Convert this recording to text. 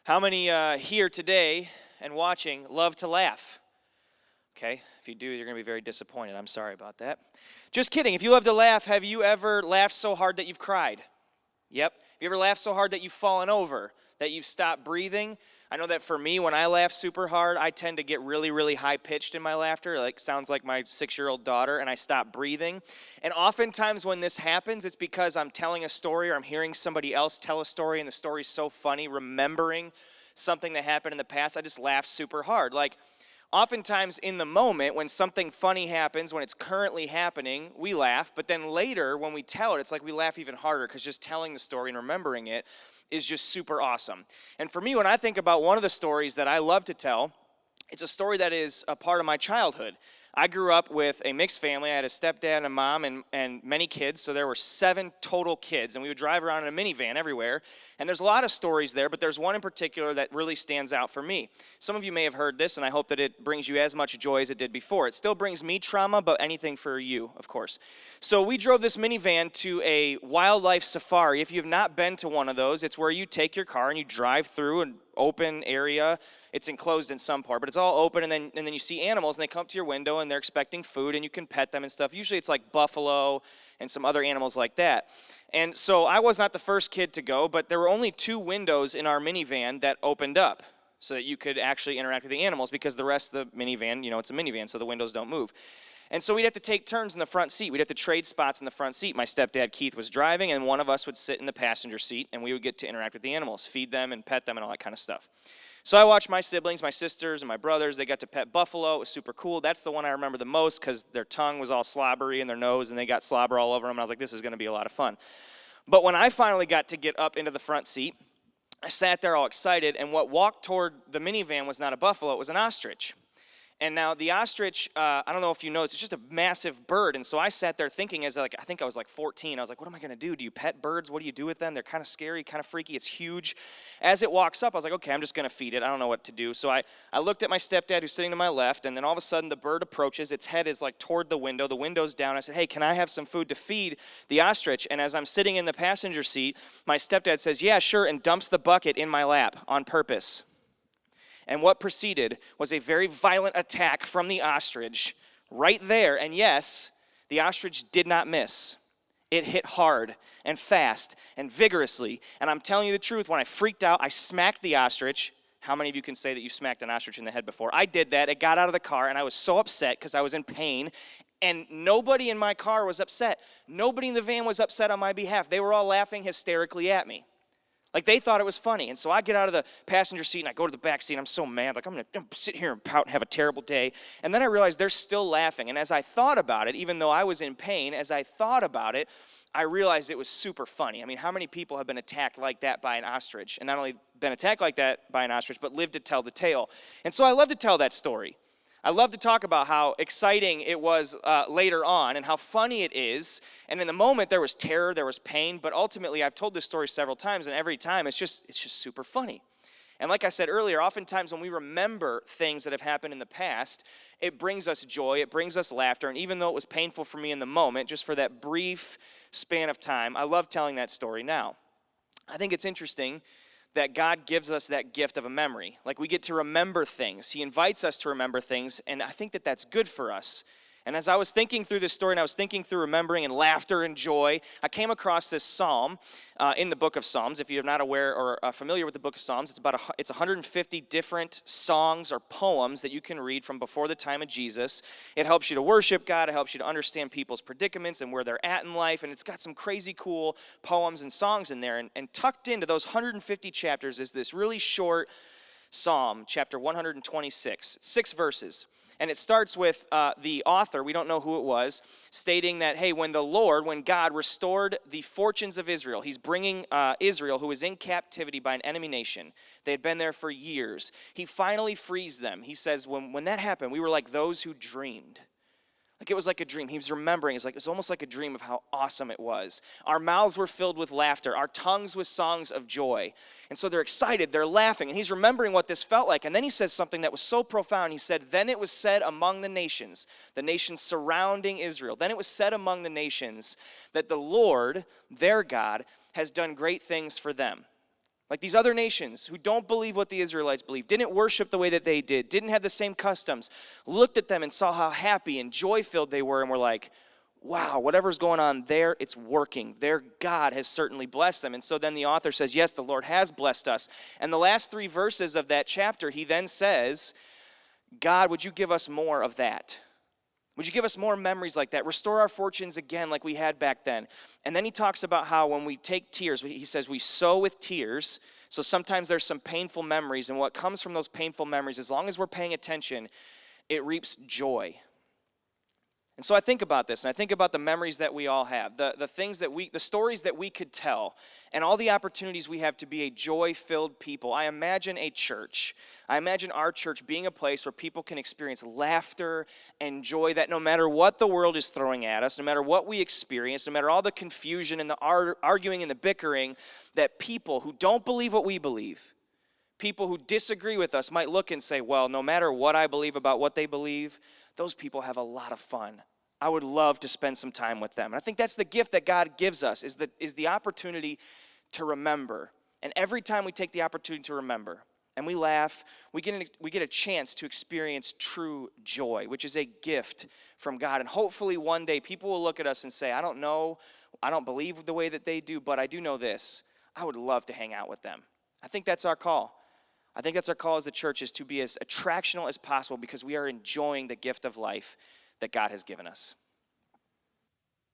How many here today and watching love to laugh? Okay, if you do, you're going to be very disappointed. I'm sorry about that. Just kidding. If you love to laugh, have you ever laughed so hard that you've cried? Yep. Have you ever laughed so hard that you've fallen over, that you've stopped breathing? I know that for me, when I laugh super hard, I tend to get really, really high-pitched in my laughter. Like, sounds like my 6-year-old daughter, and I stop breathing. And oftentimes when this happens, it's because I'm telling a story or I'm hearing somebody else tell a story, and the story's so funny, remembering something that happened in the past, I just laugh super hard. Like, oftentimes in the moment, when something funny happens, when it's currently happening, we laugh. But then later, when we tell it, it's like we laugh even harder because just telling the story and remembering it is just super awesome. And for me, when I think about one of the stories that I love to tell, it's a story that is a part of my childhood. I grew up with a mixed family. I had a stepdad and a mom and many kids, so there were 7 total kids, and we would drive around in a minivan everywhere. And there's a lot of stories there, but there's one in particular that really stands out for me. Some of you may have heard this, and I hope that it brings you as much joy as it did before. It still brings me trauma, but anything for you, of course. So we drove this minivan to a wildlife safari. If you have not been to one of those, it's where you take your car and you drive through an open area. It's enclosed in some part, but it's all open, and then you see animals, and they come up to your window, and they're expecting food, and you can pet them and stuff. Usually it's like buffalo and some other animals like that. And so I was not the first kid to go, but there were only 2 windows in our minivan that opened up so that you could actually interact with the animals, because the rest of the minivan, it's a minivan, so the windows don't move. And so we'd have to take turns in the front seat. We'd have to trade spots in the front seat. My stepdad, Keith, was driving, and one of us would sit in the passenger seat, and we would get to interact with the animals, feed them and pet them and all that kind of stuff. So I watched my siblings, my sisters, and my brothers. They got to pet buffalo. It was super cool. That's the one I remember the most because their tongue was all slobbery in their nose, and they got slobber all over them. And I was like, this is going to be a lot of fun. But when I finally got to get up into the front seat, I sat there all excited, and what walked toward the minivan was not a buffalo. It was an ostrich. And now the ostrich, I don't know if you know, it's just a massive bird. And so I sat there thinking I think I was like 14. I was like, what am I going to do? Do you pet birds? What do you do with them? They're kind of scary, kind of freaky. It's huge. As it walks up, I was like, okay, I'm just going to feed it. I don't know what to do. So I looked at my stepdad who's sitting to my left, and then all of a sudden the bird approaches. Its head is like toward the window. The window's down. I said, hey, can I have some food to feed the ostrich? And as I'm sitting in the passenger seat, my stepdad says, yeah, sure, and dumps the bucket in my lap on purpose. And what preceded was a very violent attack from the ostrich right there. And yes, the ostrich did not miss. It hit hard and fast and vigorously. And I'm telling you the truth, when I freaked out, I smacked the ostrich. How many of you can say that you smacked an ostrich in the head before? I did that. It got out of the car, and I was so upset because I was in pain. And nobody in my car was upset. Nobody in the van was upset on my behalf. They were all laughing hysterically at me. Like, they thought it was funny. And so I get out of the passenger seat, and I go to the back seat, and I'm so mad. Like, I'm going to sit here and pout and have a terrible day. And then I realized they're still laughing. And as I thought about it, even though I was in pain, as I thought about it, I realized it was super funny. I mean, how many people have been attacked like that by an ostrich? And not only been attacked like that by an ostrich, but lived to tell the tale. And so I love to tell that story. I love to talk about how exciting it was later on and how funny it is. And in the moment, there was terror, there was pain, but ultimately, I've told this story several times, and every time, it's just super funny. And like I said earlier, oftentimes when we remember things that have happened in the past, it brings us joy, it brings us laughter, and even though it was painful for me in the moment, just for that brief span of time, I love telling that story now. I think it's interesting that God gives us that gift of a memory. Like, we get to remember things. He invites us to remember things, and I think that that's good for us. And as I was thinking through this story, and I was thinking through remembering and laughter and joy, I came across this psalm in the book of Psalms. If you're not aware or familiar with the book of Psalms, it's 150 different songs or poems that you can read from before the time of Jesus. It helps you to worship God. It helps you to understand people's predicaments and where they're at in life. And it's got some crazy cool poems and songs in there. And tucked into those 150 chapters is this really short psalm, chapter 126, 6 verses. And it starts with the author, we don't know who it was, stating that, hey, when God restored the fortunes of Israel, he's bringing Israel, who was in captivity by an enemy nation. They had been there for years. He finally frees them. He says, when that happened, we were like those who dreamed. Like, it was like a dream. He was remembering. It was almost like a dream of how awesome it was. Our mouths were filled with laughter. Our tongues with songs of joy. And so they're excited. They're laughing. And he's remembering what this felt like. And then he says something that was so profound. He said, then it was said among the nations surrounding Israel, then it was said among the nations that the Lord, their God, has done great things for them. Like these other nations who don't believe what the Israelites believe, didn't worship the way that they did, didn't have the same customs, looked at them and saw how happy and joy-filled they were and were like, wow, whatever's going on there, it's working. Their God has certainly blessed them. And so then the author says, yes, the Lord has blessed us. And the last 3 verses of that chapter, he then says, God, would you give us more of that? Would you give us more memories like that? Restore our fortunes again like we had back then. And then he talks about how when we take tears, he says we sow with tears. So sometimes there's some painful memories, and what comes from those painful memories, as long as we're paying attention, it reaps joy. And so I think about this, and I think about the memories that we all have, the things that the stories that we could tell, and all the opportunities we have to be a joy-filled people. I imagine a church. I imagine our church being a place where people can experience laughter and joy, that no matter what the world is throwing at us, no matter what we experience, no matter all the confusion and the arguing and the bickering, that people who don't believe what we believe, people who disagree with us might look and say, well, no matter what I believe about what they believe, those people have a lot of fun. I would love to spend some time with them. And I think that's the gift that God gives us, is the opportunity to remember. And every time we take the opportunity to remember and we laugh, we get a chance to experience true joy, which is a gift from God. And hopefully one day people will look at us and say, I don't know, I don't believe the way that they do, but I do know this. I would love to hang out with them. I think that's our call. I think that's our call as a church, is to be as attractional as possible because we are enjoying the gift of life that God has given us.